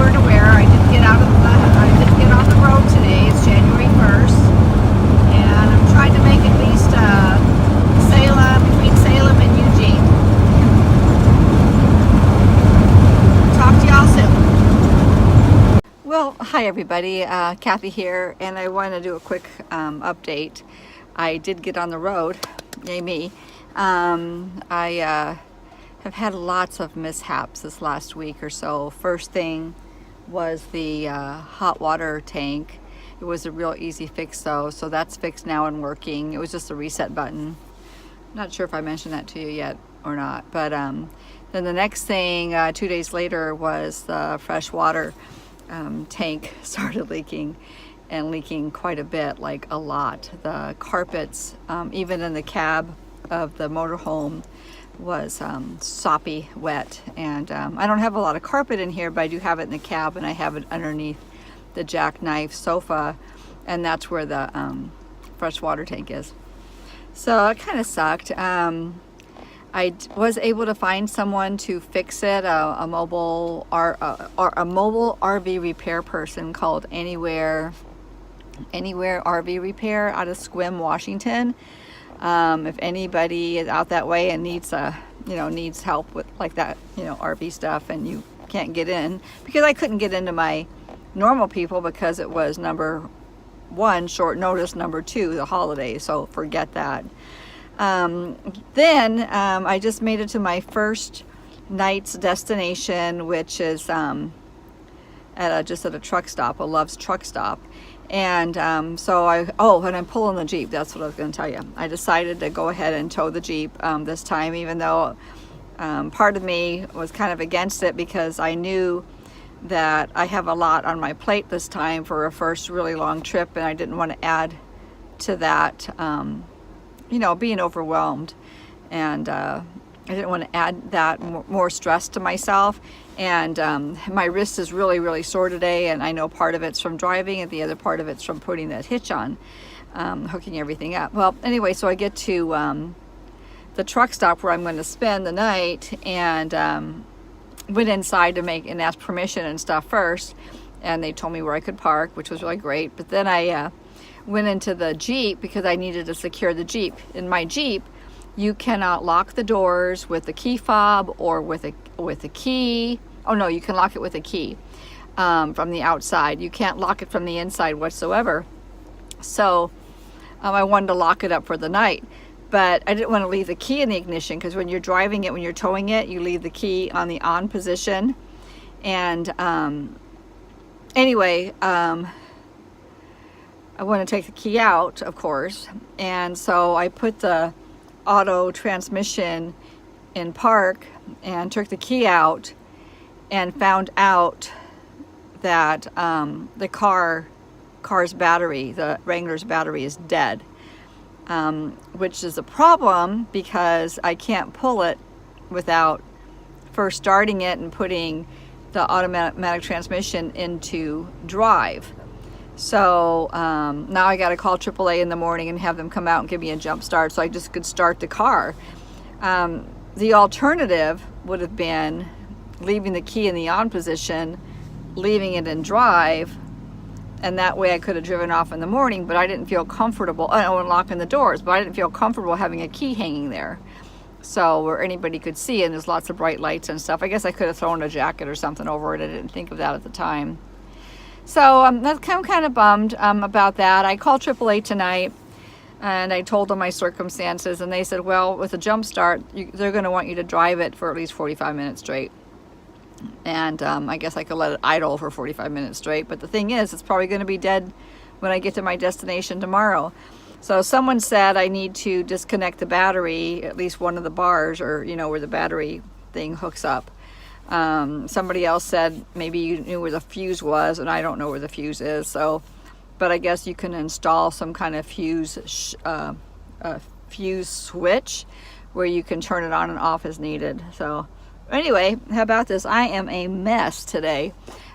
weren't aware, I did get on the road today. It's January 1st, and I'm trying to make at least between Salem and Eugene. Talk to y'all soon. Well, hi everybody, Kathy here, and I want to do a quick update. I did get on the road, yay me. I have had lots of mishaps this last week or so. First thing was the hot water tank. It was a real easy fix though, so that's fixed now and working. It was just a reset button. Not sure if I mentioned that to you yet or not, but then the next thing 2 days later was the fresh water tank started leaking, and leaking quite a bit, like a lot. The carpets, even in the cab of the motorhome, was soppy wet, and I don't have a lot of carpet in here, but I do have it in the cab, and I have it underneath the jackknife sofa, and that's where the fresh water tank is. So it kind of sucked. I was able to find someone to fix it, a mobile RV repair person called Anywhere RV Repair out of Sequim, Washington. If anybody is out that way and needs help with like that, RV stuff, and you can't get in, because I couldn't get into my normal people because it was number one, short notice, number two, the holidays, so forget that. Then I just made it to my first night's destination, which is just at a truck stop, a Love's truck stop. And so and I'm pulling the Jeep. That's what I was going to tell you. I decided to go ahead and tow the Jeep this time, even though part of me was kind of against it, because I knew that I have a lot on my plate this time for a first really long trip, and I didn't want to add to that, being overwhelmed. And I didn't want to add that more stress to myself. And my wrist is really, really sore today, and I know part of it's from driving and the other part of it's from putting that hitch on, hooking everything up. Well, anyway, so I get to the truck stop where I'm going to spend the night, and went inside to and ask permission and stuff first, and they told me where I could park, which was really great. But then I went into the Jeep because I needed to secure the Jeep. In my Jeep, you cannot lock the doors with a key fob or with a key. Oh no, you can lock it with a key from the outside. You can't lock it from the inside whatsoever. So I wanted to lock it up for the night, but I didn't want to leave the key in the ignition, because when you're driving it, when you're towing it, you leave the key on the on position. And anyway, I want to take the key out, of course, and so I put the auto transmission in park and took the key out, and found out that the car's battery, the Wrangler's battery, is dead, which is a problem because I can't pull it without first starting it and putting the automatic transmission into drive. So now I got to call AAA in the morning and have them come out and give me a jump start so I just could start the car. The alternative would have been leaving the key in the on position, leaving it in drive, and that way I could have driven off in the morning, but I didn't feel comfortable, and locking the doors, but I didn't feel comfortable having a key hanging there, so where anybody could see, and there's lots of bright lights and stuff. I guess I could have thrown a jacket or something over it. I didn't think of that at the time. So I'm kind of bummed about that. I called AAA tonight, and I told them my circumstances, and they said, well, with a jump start, they're going to want you to drive it for at least 45 minutes straight. And I guess I could let it idle for 45 minutes straight, but the thing is, it's probably going to be dead when I get to my destination tomorrow. So someone said I need to disconnect the battery, at least one of the bars, or where the battery thing hooks up. Somebody else said maybe you knew where the fuse was, and I don't know where the fuse is. So, but I guess you can install some kind of fuse switch where you can turn it on and off as needed. So anyway, how about this? I am a mess today.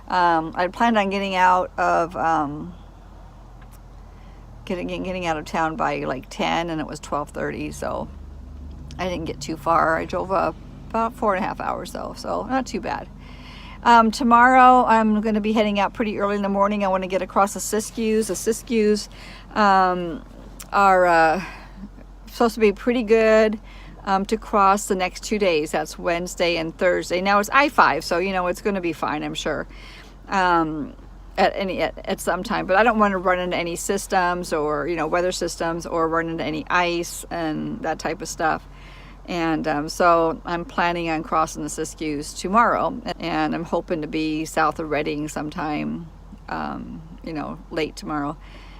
I planned on getting out of getting out of town by like 10, and it was 12:30, so I didn't get too far. I drove about 4.5 hours though, so not too bad. Tomorrow I'm going to be heading out pretty early in the morning. I want to get across the Siskiyous. The Siskiyous are supposed to be pretty good to cross the next 2 days. That's Wednesday and Thursday. Now it's I-5, so you know it's going to be fine, I'm sure, at some time. But I don't want to run into any systems or, you know, weather systems, or run into any ice and that type of stuff. And so I'm planning on crossing the Siskiyous tomorrow, and I'm hoping to be south of Redding sometime, you know, late tomorrow.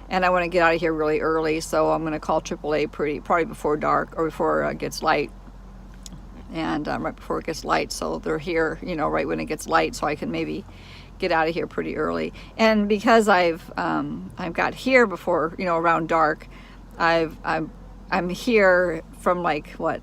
And I want to get out of here really early, so I'm going to call AAA probably before dark, or before it gets light, and right before it gets light, so they're here, you know, right when it gets light, so I can maybe get out of here pretty early. And because I've got here before, you know, around dark, I'm here from like what,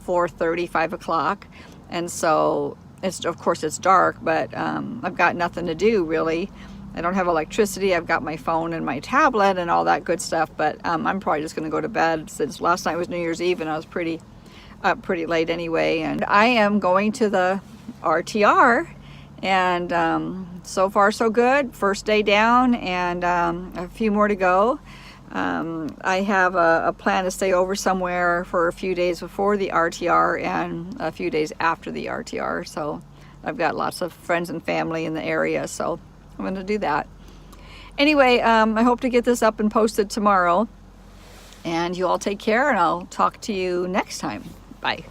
4:30, 5 o'clock, and so it's, of course it's dark, but I've got nothing to do really. I don't have electricity. I've got my phone and my tablet and all that good stuff, but I'm probably just going to go to bed, since last night was New Year's Eve and I was up pretty late anyway. And I am going to the RTR, and so far so good. First day down, and a few more to go. I have a plan to stay over somewhere for a few days before the RTR and a few days after the RTR. So I've got lots of friends and family in the area, so I'm going to do that. Anyway, I hope to get this up and posted tomorrow. And you all take care, and I'll talk to you next time. Bye.